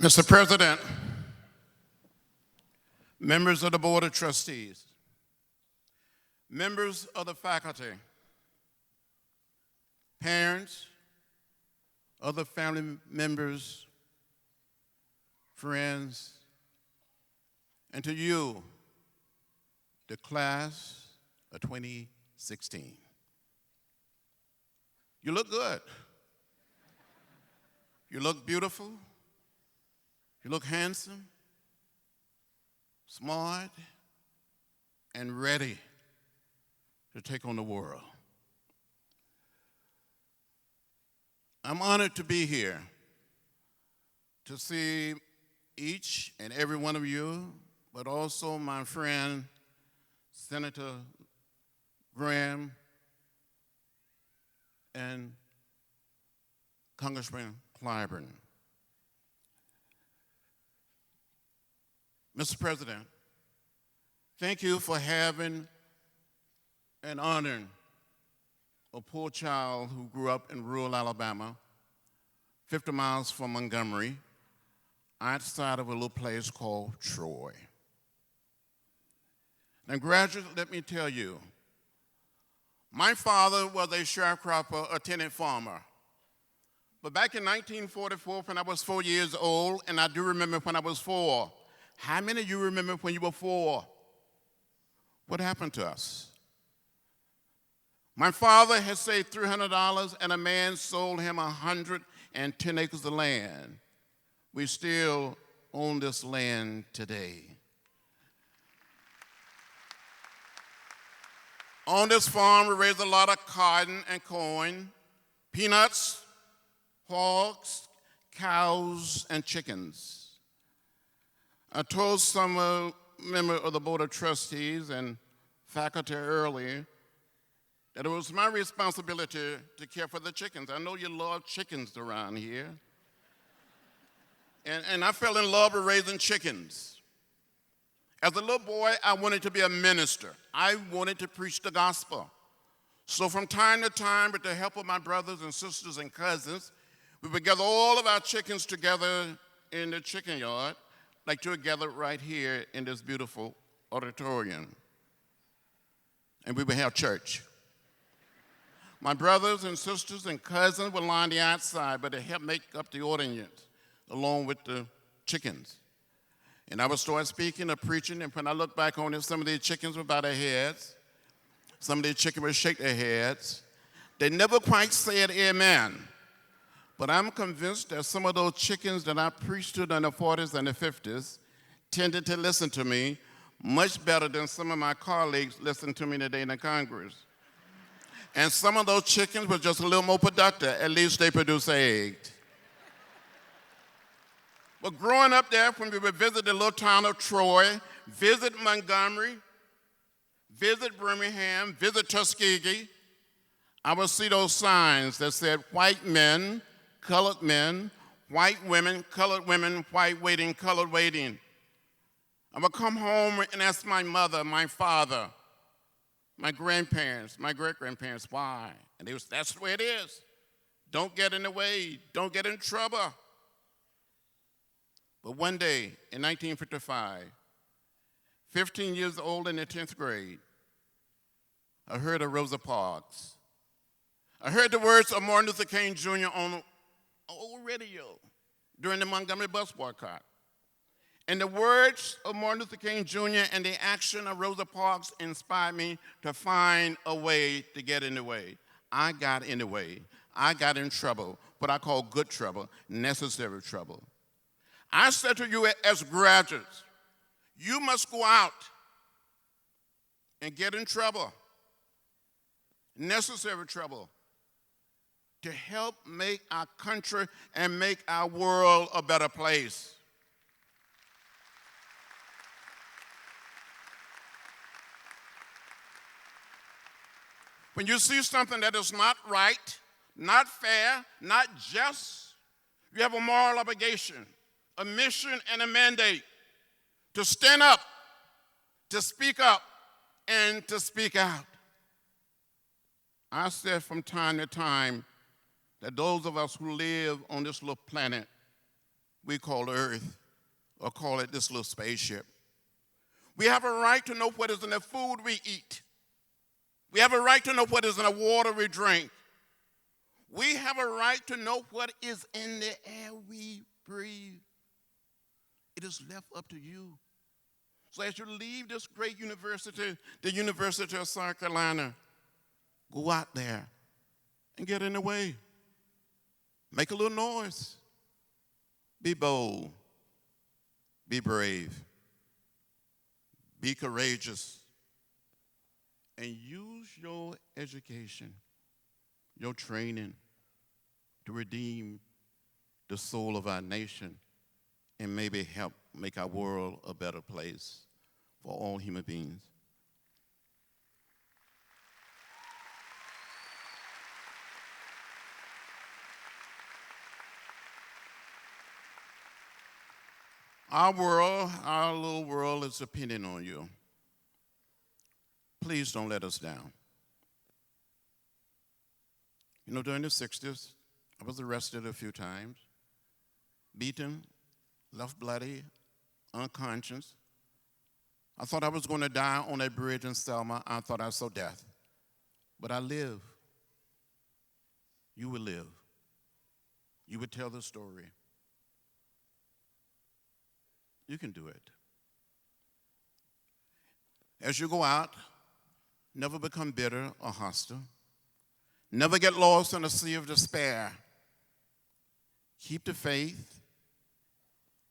Mr. President, members of the Board of Trustees, members of the faculty, parents, other family members, friends, and to you, the class of 2016. You look good. You look beautiful. You look handsome, smart, and ready to take on the world. I'm honored to be here to see each and every one of you, but also my friend, Senator Graham and Congressman Clyburn. Mr. President, thank you for having and honoring a poor child who grew up in rural Alabama, 50 miles from Montgomery, outside of a little place called Troy. Now, graduates, let me tell you, my father was a sharecropper, a tenant farmer. But back in 1944, when I was 4 years old, and I do remember when I was 4, how many of you remember when you were 4? What happened to us? My father had saved $300 and a man sold him 110 acres of land. We still own this land today. On this farm, we raised a lot of cotton and corn, peanuts, hogs, cows, and chickens. I told some member of the Board of Trustees and faculty earlier that it was my responsibility to care for the chickens. I know you love chickens around here. And I fell in love with raising chickens. As a little boy, I wanted to be a minister. I wanted to preach the gospel. So from time to time, with the help of my brothers and sisters and cousins, we would gather all of our chickens together in the chicken yard, like you're gathered right here in this beautiful auditorium. And we would have church. My brothers and sisters and cousins would line the outside, but they helped make up the audience along with the chickens. And I would start speaking or preaching, and when I look back on it, some of the chickens would bow their heads. Some of the chickens would shake their heads. They never quite said amen. But I'm convinced that some of those chickens that I preached to in the 40s and the 50s tended to listen to me much better than some of my colleagues listen to me today in the Congress. And some of those chickens were just a little more productive. At least they produce eggs. But growing up there, when we would visit the little town of Troy, visit Montgomery, visit Birmingham, visit Tuskegee, I would see those signs that said white men, colored men, white women, white waiting, colored waiting. I would come home and ask my mother, my father, my grandparents, my great-grandparents, why? And they was, that's the way it is. Don't get in the way. Don't get in trouble. But one day in 1955, 15 years old in the 10th grade, I heard of Rosa Parks. I heard the words of Martin Luther King Jr. on old radio during the Montgomery bus boycott. And the words of Martin Luther King Jr. and the action of Rosa Parks inspired me to find a way to get in the way. I got in the way. I got in trouble, what I call good trouble, necessary trouble. I said to you as graduates, you must go out and get in trouble, necessary trouble, to help make our country and make our world a better place. When you see something that is not right, not fair, not just, you have a moral obligation, a mission, and a mandate to stand up, to speak up, and to speak out. I said from time to time that those of us who live on this little planet we call Earth, or call it this little spaceship. We have a right to know what is in the food we eat. We have a right to know what is in the water we drink. We have a right to know what is in the air we breathe. It is left up to you. So as you leave this great university, the University of South Carolina, go out there and get in the way. Make a little noise. Be bold. Be brave. Be courageous. And use your education, your training, to redeem the soul of our nation and maybe help make our world a better place for all human beings. Our little world is depending on you. Please don't let us down. You know, during the 60s, I was arrested a few times, beaten, left bloody, unconscious. I thought I was going to die on a bridge in Selma. I thought I saw death. But I live. You will live. You would tell the story. You can do it. As you go out, never become bitter or hostile. Never get lost in a sea of despair. Keep the faith.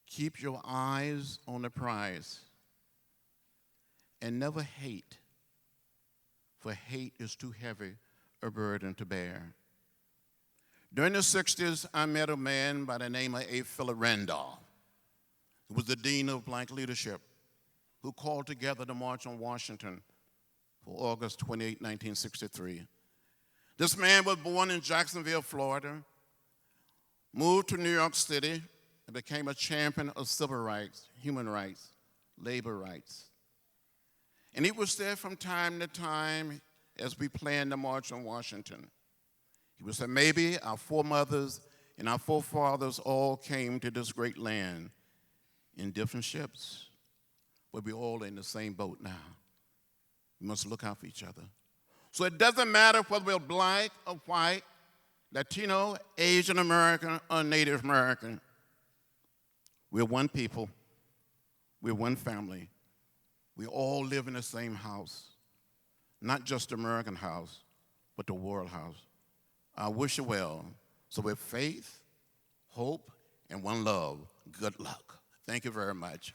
Keep your eyes on the prize. And never hate, for hate is too heavy a burden to bear. During the 60s, I met a man by the name of A. Philip Randolph, who was the dean of Black leadership, who called together the March on Washington for August 28, 1963. This man was born in Jacksonville, Florida, moved to New York City, and became a champion of civil rights, human rights, labor rights. And he was there from time to time as we planned the March on Washington. He would say, maybe our foremothers and our forefathers all came to this great land in different ships, but we're all in the same boat now. We must look out for each other. So it doesn't matter whether we're black or white, Latino, Asian American, or Native American. We're one people. We're one family. We all live in the same house, not just the American house, but the world house. I wish you well. So with faith, hope, and one love, good luck. Thank you very much.